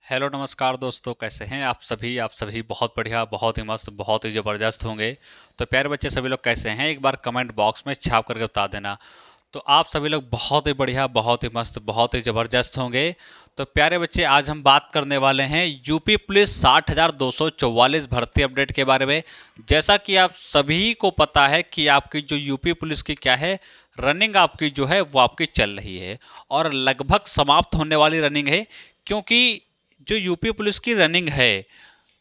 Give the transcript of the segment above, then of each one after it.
Hello नमस्कार दोस्तों, कैसे हैं आप सभी बहुत बढ़िया, बहुत ही मस्त, बहुत ही ज़बरदस्त होंगे। तो प्यारे बच्चे सभी लोग कैसे हैं, एक बार कमेंट बॉक्स में छाप करके बता देना। तो आप सभी लोग बहुत ही बढ़िया, बहुत ही मस्त, बहुत ही ज़बरदस्त होंगे। तो प्यारे बच्चे, आज हम बात करने वाले हैं यूपी पुलिस 60,244 भर्ती अपडेट के बारे में। जैसा कि आप सभी को पता है कि आपकी जो यूपी पुलिस की क्या है, रनिंग आपकी जो है वो आपकी चल रही है और लगभग समाप्त होने वाली रनिंग है। क्योंकि जो यूपी पुलिस की रनिंग है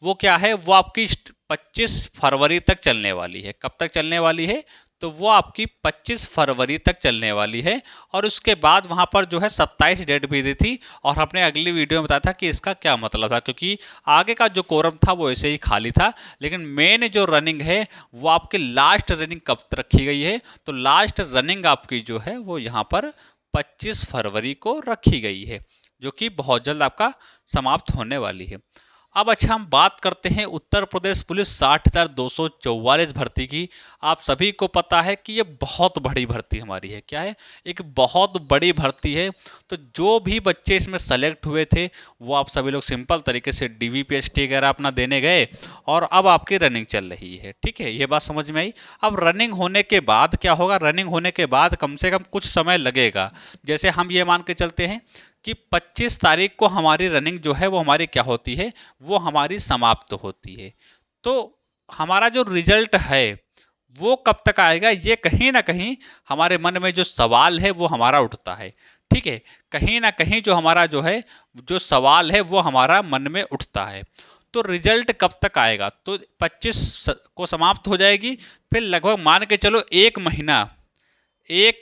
वो क्या है, वो आपकी 25 फरवरी तक चलने वाली है। कब तक चलने वाली है? तो वो आपकी 25 फरवरी तक चलने वाली है। और उसके बाद वहाँ पर जो है 27 डेट भी दी थी और हमने अगली वीडियो में बताया था कि इसका क्या मतलब था, क्योंकि आगे का जो कोरम था वो ऐसे ही खाली था। लेकिन मेन जो रनिंग है वो आपकी लास्ट रनिंग कब तक रखी गई है? तो लास्ट रनिंग आपकी जो है वो यहाँ पर 25 फरवरी को रखी गई है, जो कि बहुत जल्द आपका समाप्त होने वाली है। अब अच्छा, हम बात करते हैं उत्तर प्रदेश पुलिस 60,244 भर्ती की। आप सभी को पता है कि ये बहुत बड़ी भर्ती हमारी है। क्या है? एक बहुत बड़ी भर्ती है। तो जो भी बच्चे इसमें सेलेक्ट हुए थे वो आप सभी लोग सिंपल तरीके से डीवीपीएसटी वगैरह अपना देने गए और अब आपकी रनिंग चल रही है। ठीक है, ये बात समझ में आई। अब रनिंग होने के बाद क्या होगा? रनिंग होने के बाद कम से कम कुछ समय लगेगा। जैसे हम ये मान के चलते हैं कि 25 तारीख को हमारी रनिंग जो है वो हमारी क्या होती है, वो हमारी समाप्त होती है। तो हमारा जो रिजल्ट है वो कब तक आएगा, ये कहीं ना कहीं हमारे मन में जो सवाल है वो हमारा उठता है। ठीक है, कहीं ना कहीं जो हमारा जो है, जो सवाल है वो हमारा मन में उठता है। तो रिजल्ट कब तक आएगा? तो 25 को समाप्त हो जाएगी, फिर लगभग मान के चलो एक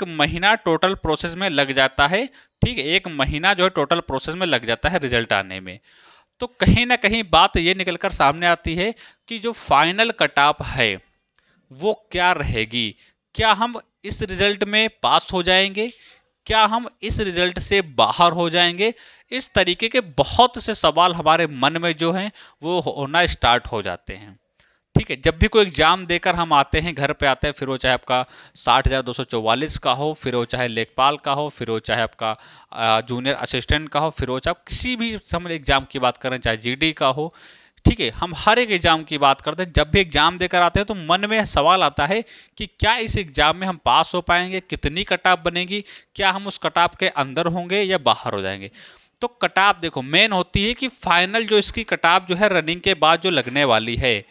महीना टोटल प्रोसेस में लग जाता है। ठीक है, एक महीना जो है टोटल प्रोसेस में लग जाता है रिजल्ट आने में। तो कहीं ना कहीं बात ये निकल कर सामने आती है कि जो फाइनल कट ऑफ है वो क्या रहेगी। क्या हम इस रिजल्ट में पास हो जाएंगे? क्या हम इस रिजल्ट से बाहर हो जाएंगे? इस तरीके के बहुत से सवाल हमारे मन में जो हैं वो होना स्टार्ट हो जाते हैं। ठीक है, जब भी कोई एग्जाम देकर हम आते हैं, घर पे आते हैं, फिर वो चाहे आपका 60,244 का हो, फिर वो चाहे लेखपाल का हो, फिर वो चाहे आपका जूनियर असिस्टेंट का हो, फिर वो चाहे आप किसी भी समझ एग्जाम की बात करें, चाहे जीडी का हो। ठीक है, हम हर एक एग्जाम की बात करते हैं। जब भी एग्जाम देकर आते हैं तो मन में सवाल आता है कि क्या इस एग्जाम में हम पास हो पाएंगे, कितनी कटाप बनेगी, क्या हम उस कटाप के अंदर होंगे या बाहर हो जाएंगे। तो कटाप देखो मेन होती है कि फाइनल जो इसकी कटाप जो है रनिंग के बाद जो लगने वाली है।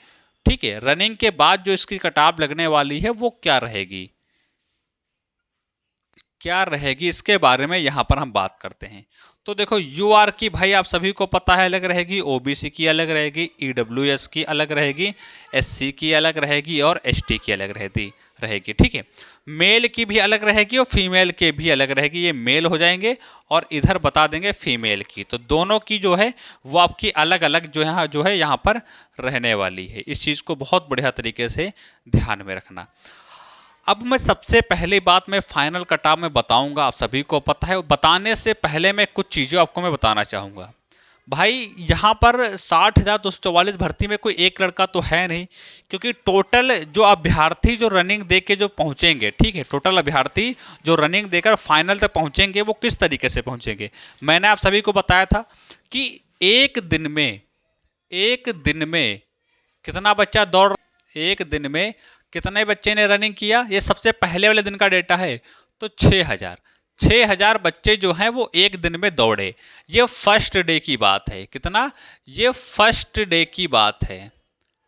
ठीक है, रनिंग के बाद जो इसकी कटाप लगने वाली है वो क्या रहेगी, क्या रहेगी, इसके बारे में यहां पर हम बात करते हैं। तो देखो, यूआर की भाई आप सभी को पता है अलग रहेगी, ओबीसी की अलग रहेगी, ईडब्ल्यूएस की अलग रहेगी, एससी की अलग रहेगी और एसटी की अलग रहेगी। ठीक है, मेल की भी अलग रहेगी और फीमेल के भी अलग रहेगी। ये मेल हो जाएंगे और इधर बता देंगे फीमेल की। तो दोनों की जो है वो आपकी अलग अलग जो है यहाँ पर रहने वाली है। इस चीज़ को बहुत बढ़िया तरीके से ध्यान में रखना। अब मैं सबसे पहली बात मैं फाइनल कट ऑफ में बताऊंगा, आप सभी को पता है। बताने से पहले मैं कुछ चीज़ें आपको मैं बताना चाहूँगा। भाई यहाँ पर 60,244 भर्ती में कोई एक लड़का तो है नहीं, क्योंकि टोटल जो अभ्यर्थी जो रनिंग दे के जो पहुँचेंगे, ठीक है, टोटल अभ्यर्थी जो रनिंग देकर फाइनल तक पहुँचेंगे वो किस तरीके से पहुँचेंगे। मैंने आप सभी को बताया था कि एक दिन में कितना बच्चा दौड़, एक दिन में कितने बच्चे ने रनिंग किया, ये सबसे पहले वाले दिन का डेटा है। तो 6,000 बच्चे जो हैं वो एक दिन में दौड़े। ये फर्स्ट डे की बात है। कितना? ये फर्स्ट डे की बात है।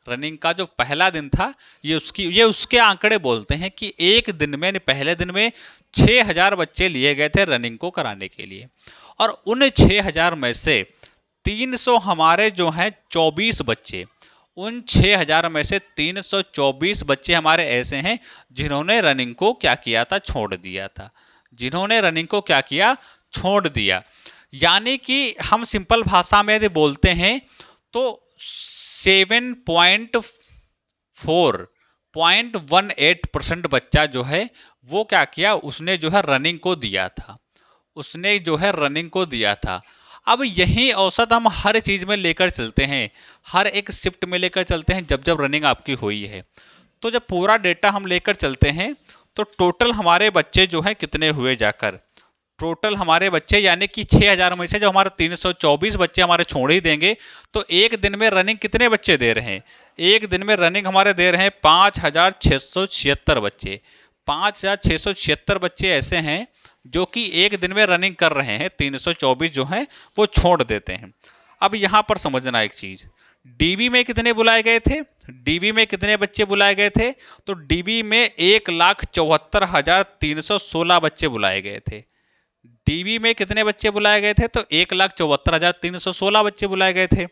रनिंग का जो पहला दिन था ये उसके आंकड़े बोलते हैं कि एक दिन में, पहले दिन में 6,000 बच्चे लिए गए थे रनिंग को कराने के लिए। और उन 6,000 में से 300 हमारे जो हैं 24 बच्चे, उन 6,000 में से 324 बच्चे हमारे ऐसे हैं जिन्होंने रनिंग को क्या किया था, छोड़ दिया था। जिन्होंने रनिंग को क्या किया, छोड़ दिया। यानी कि हम सिंपल भाषा में यदि बोलते हैं तो 7.18% बच्चा जो है वो क्या किया, उसने जो है रनिंग को दिया था। उसने जो है रनिंग को दिया था। अब यही औसत हम हर चीज़ में लेकर चलते हैं, हर एक शिफ्ट में लेकर चलते हैं। जब जब रनिंग आपकी हुई है तो जब पूरा डेटा हम लेकर चलते हैं तो टोटल हमारे बच्चे जो हैं कितने हुए जाकर, टोटल हमारे बच्चे यानी कि 6000 में से जो हमारे 324 बच्चे हमारे छोड़ ही देंगे, तो एक दिन में रनिंग कितने बच्चे दे रहे हैं? एक दिन में रनिंग हमारे दे रहे हैं 5676 बच्चे। 5676 बच्चे ऐसे हैं जो कि एक दिन में रनिंग कर रहे हैं, 324 जो हैं वो छोड़ देते हैं। अब यहाँ पर समझना एक चीज़, डीवी में कितने बुलाए गए थे? डीवी में कितने बच्चे बुलाए गए थे? तो डीवी में 1,74,316 बच्चे बुलाए गए थे। डीवी में कितने बच्चे बुलाए गए थे? तो 1,74,316 बच्चे बुलाए गए थे।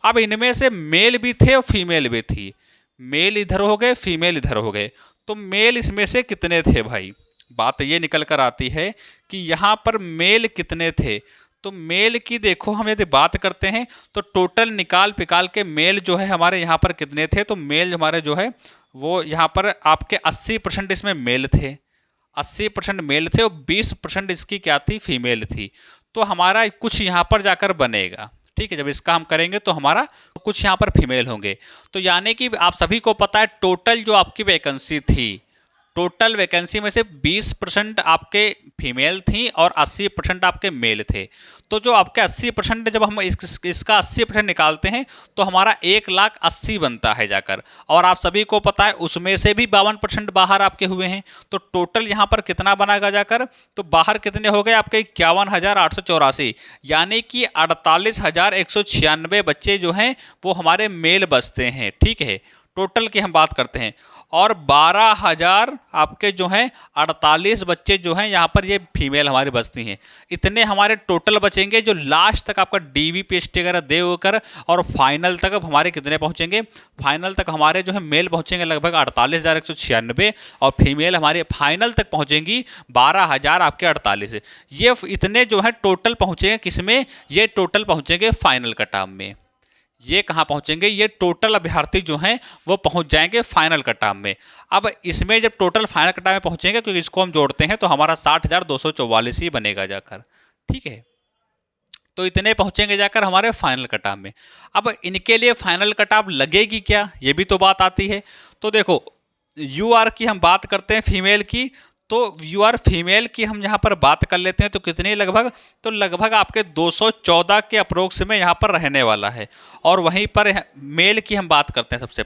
अब इनमें से मेल भी थे और फीमेल भी थी। मेल इधर हो गए, फीमेल इधर हो गए, तो मेल इसमें से कितने थे भाई? बात ये निकल कर आती है कि यहाँ पर मेल कितने थे। तो मेल की देखो, हम यदि बात करते हैं तो टोटल निकाल पिकाल के मेल जो है हमारे यहाँ पर कितने थे? तो मेल हमारे जो है वो यहाँ पर आपके 80% इसमें मेल थे, 80% मेल थे और 20% इसकी क्या थी? फीमेल थी। तो हमारा कुछ यहाँ पर जाकर बनेगा, ठीक है। जब इसका हम करेंगे तो हमारा कुछ यहाँ पर फीमेल होंगे। तो यानी कि आप सभी को पता है टोटल जो आपकी वैकेंसी थी, टोटल वैकेंसी में से 20% आपके फीमेल थी और 80% आपके मेल थे। तो जो आपके 80%, जब हम इसका 80% निकालते हैं तो हमारा 1,80,000 बनता है जाकर। और आप सभी को पता है उसमें से भी 52% बाहर आपके हुए हैं। तो टोटल यहाँ पर कितना बनाएगा जाकर? तो बाहर कितने हो गए आपके? 51,884, यानी कि 48,196 बच्चे जो हैं वो हमारे मेल बचते हैं, ठीक है। टोटल की हम बात करते हैं, और 12,000 आपके जो हैं 48 बच्चे जो हैं यहाँ पर ये फीमेल हमारी बचती हैं। इतने हमारे टोटल बचेंगे जो लास्ट तक आपका डीवी पीएचटी वगैरह दे होकर और फाइनल तक अब हमारे कितने पहुँचेंगे? फाइनल तक हमारे जो है मेल पहुँचेंगे लगभग 48,196 और फीमेल हमारे फाइनल तक पहुँचेंगी 12,000 आपके 48। ये इतने जो है टोटल पहुँचेंगे किसमें? ये टोटल पहुँचेंगे फाइनल कट ऑफ में। ये कहाँ पहुँचेंगे? ये टोटल अभ्यर्थी जो हैं वो पहुँच जाएंगे फाइनल कट ऑफ में। अब इसमें जब टोटल फाइनल कट ऑफ में पहुँचेंगे, क्योंकि इसको हम जोड़ते हैं तो हमारा 60,244 ही बनेगा जाकर, ठीक है। तो इतने पहुँचेंगे जाकर हमारे फाइनल कट ऑफ में। अब इनके लिए फाइनल कट ऑफ लगेगी क्या, ये भी तो बात आती है। तो देखो यूआर की हम बात करते हैं फीमेल की, तो यूआर फीमेल की हम यहाँ पर बात कर लेते हैं तो कितनी लगभग? तो लगभग आपके 214 के अप्रोक्स में यहाँ पर रहने वाला है। और वहीं पर मेल की हम बात करते हैं सबसे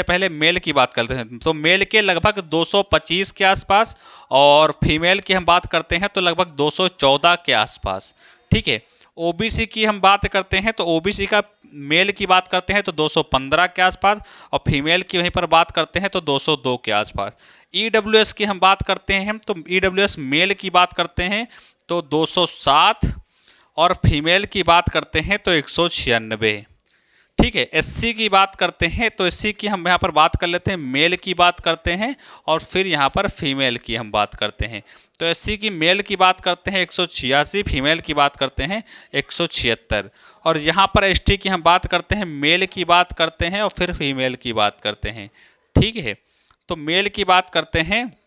पहले मेल की बात करते हैं, तो मेल के लगभग 225 के आसपास, और फीमेल की हम बात करते हैं तो लगभग 214 के आसपास, ठीक है। ओबीसी की हम बात करते हैं तो ओबीसी का मेल की बात करते हैं तो 215 के आसपास, और फीमेल की वहीं पर बात करते हैं तो 202 के आसपास। ईडब्ल्यूएस की हम बात करते हैं तो ईडब्ल्यूएस मेल की बात करते हैं तो 207, और फीमेल की बात करते हैं तो 196, ठीक है। एससी की बात करते हैं तो एससी की हम यहाँ पर बात कर लेते हैं, मेल की बात करते हैं और फिर यहाँ पर फीमेल की हम बात करते हैं। तो एससी की मेल की बात करते हैं 186, फीमेल की बात करते हैं 176, और यहाँ पर एसटी की हम बात करते हैं, मेल की बात करते हैं और फिर फीमेल की बात करते हैं, ठीक है। तो मेल की बात करते हैं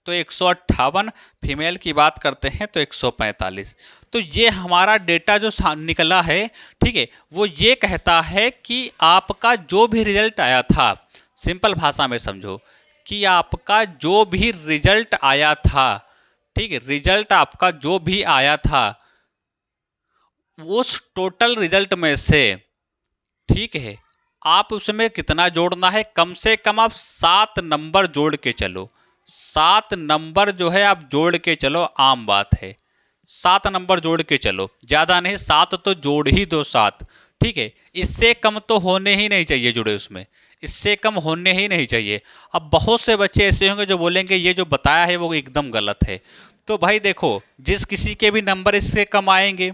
तो 158, फीमेल की बात करते हैं तो 145। तो ये हमारा डेटा जो निकला है, ठीक है, वो ये कहता है कि आपका जो भी रिजल्ट आया था, सिंपल भाषा में समझो कि आपका जो भी रिजल्ट आया था, ठीक है, रिजल्ट आपका जो भी आया था उस टोटल रिजल्ट में से, ठीक है, आप उसमें कितना जोड़ना है? कम से कम आप 7 नंबर जोड़ के चलो। 7 नंबर जो है आप जोड़ के चलो, आम बात है। 7 नंबर जोड़ के चलो, ज़्यादा नहीं, 7 तो जोड़ ही दो 7, ठीक है। इससे कम तो होने ही नहीं चाहिए जुड़े उसमें, इससे कम होने ही नहीं चाहिए। अब बहुत से बच्चे ऐसे होंगे जो बोलेंगे ये जो बताया है वो एकदम गलत है। तो भाई देखो, जिस किसी के भी नंबर इससे कम आएंगे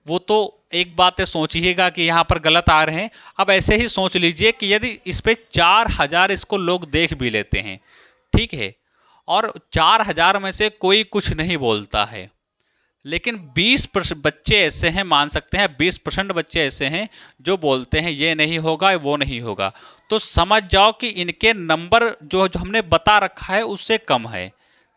वो तो एक बात है सोचिएगा कि यहाँ पर गलत आ रहे हैं। अब ऐसे ही सोच लीजिए कि यदि इस पर 4,000 इसको लोग देख भी लेते हैं, ठीक है, और 4,000 में से कोई कुछ नहीं बोलता है, लेकिन 20% बच्चे ऐसे हैं, मान सकते हैं 20% बच्चे ऐसे हैं जो बोलते हैं ये नहीं होगा वो नहीं होगा, तो समझ जाओ कि इनके नंबर जो हमने बता रखा है उससे कम है,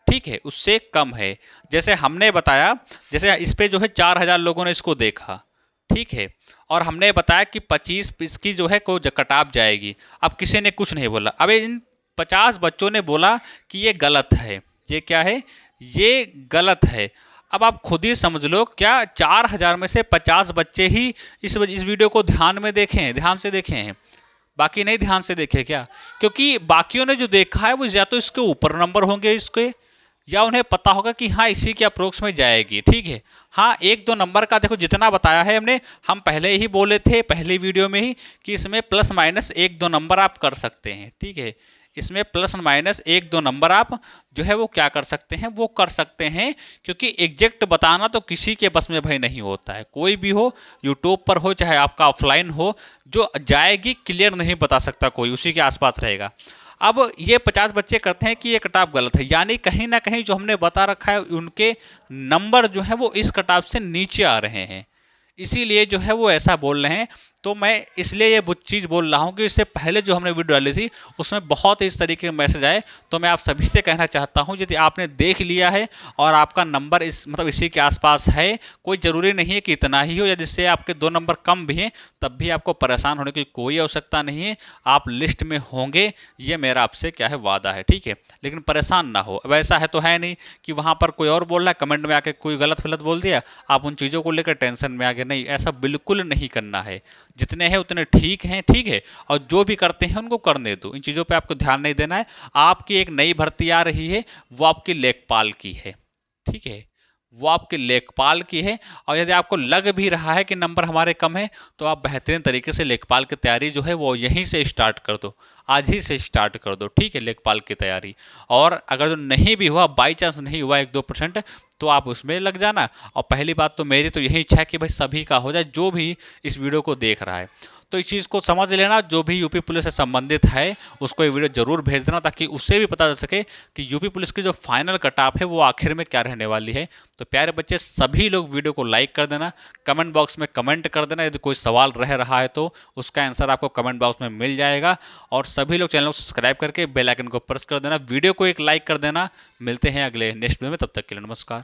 ठीक है, उससे कम है। जैसे हमने बताया, जैसे इस पे जो है 4,000 लोगों ने इसको देखा, ठीक है, और हमने बताया कि 25 इसकी जो है को कटाप जाएगी। अब किसी ने कुछ नहीं बोला, अब इन 50 बच्चों ने बोला कि ये गलत है, ये क्या है, ये गलत है। अब आप खुद ही समझ लो, क्या 4000 में से 50 बच्चे ही इस वीडियो को ध्यान में देखे हैं, ध्यान से देखे हैं, बाकी नहीं ध्यान से देखे क्या? क्योंकि बाकियों ने जो देखा है वो या तो इसके ऊपर नंबर होंगे इसके, या उन्हें पता होगा कि हाँ इसी के अप्रोक्स में जाएगी, ठीक है। हाँ, 1-2 नंबर का देखो जितना बताया है हमने, हम पहले ही बोले थे पहली वीडियो में ही कि इसमें प्लस माइनस 1-2 नंबर आप कर सकते हैं, ठीक है। इसमें प्लस माइनस 1-2 नंबर आप जो है वो क्या कर सकते हैं, वो कर सकते हैं, क्योंकि एग्जैक्ट बताना तो किसी के बस में भाई नहीं होता है। कोई भी हो, यूट्यूब पर हो चाहे आपका ऑफलाइन हो, जो जाएगी क्लियर नहीं बता सकता कोई, उसी के आसपास रहेगा। अब ये 50 बच्चे करते हैं कि ये कटाव गलत है, यानी कहीं ना कहीं जो हमने बता रखा है उनके नंबर जो है वो इस कटाव से नीचे आ रहे हैं, इसीलिए जो है वो ऐसा बोल रहे हैं। तो मैं इसलिए ये चीज़ बोल रहा हूँ कि इससे पहले जो हमने वीडियो डाली थी उसमें बहुत इस तरीके के मैसेज आए। तो मैं आप सभी से कहना चाहता हूँ, यदि आपने देख लिया है और आपका नंबर इसी के आसपास है, कोई ज़रूरी नहीं है कि इतना ही हो, या जिससे आपके 2 नंबर कम भी हैं तब भी आपको परेशान होने की कोई आवश्यकता नहीं है। आप लिस्ट में होंगे, ये मेरा आपसे क्या है वादा है, ठीक है। लेकिन परेशान ना हो। अब ऐसा है तो है नहीं कि वहाँ पर कोई और बोल रहा है, कमेंट में आके कोई गलत बोल दिया, आप उन चीज़ों को लेकर टेंशन में आ गए। नहीं, ऐसा बिल्कुल नहीं करना है। जितने हैं उतने ठीक हैं, ठीक है। और जो भी करते हैं उनको करने दो, इन चीज़ों पे आपको ध्यान नहीं देना है। आपकी एक नई भर्ती आ रही है, वो आपकी लेखपाल की है, ठीक है, वो आपके लेखपाल की है। और यदि आपको लग भी रहा है कि नंबर हमारे कम है, तो आप बेहतरीन तरीके से लेखपाल की तैयारी जो है वो यहीं से स्टार्ट कर दो, आज ही से स्टार्ट कर दो, ठीक है, लेखपाल की तैयारी। और अगर जो नहीं भी हुआ, बाई चांस नहीं हुआ 1-2%, तो आप उसमें लग जाना। और पहली बात तो मेरी तो यही इच्छा है कि भाई सभी का हो जाए, जो भी इस वीडियो को देख रहा है। तो इस चीज़ को समझ लेना, जो भी यूपी पुलिस से संबंधित है उसको ये वीडियो जरूर भेज देना, ताकि उससे भी पता चल सके कि यूपी पुलिस की जो फाइनल कट ऑफ है वो आखिर में क्या रहने वाली है। तो प्यारे बच्चे, सभी लोग वीडियो को लाइक कर देना, कमेंट बॉक्स में कमेंट कर देना, यदि कोई सवाल रह रहा है तो उसका आंसर आपको कमेंट बॉक्स में मिल जाएगा। और सभी लोग चैनल को सब्सक्राइब करके बेल आइकन को प्रेस कर देना, वीडियो को एक लाइक कर देना। मिलते हैं अगले नेक्स्ट वीडियो में, तब तक के लिए नमस्कार।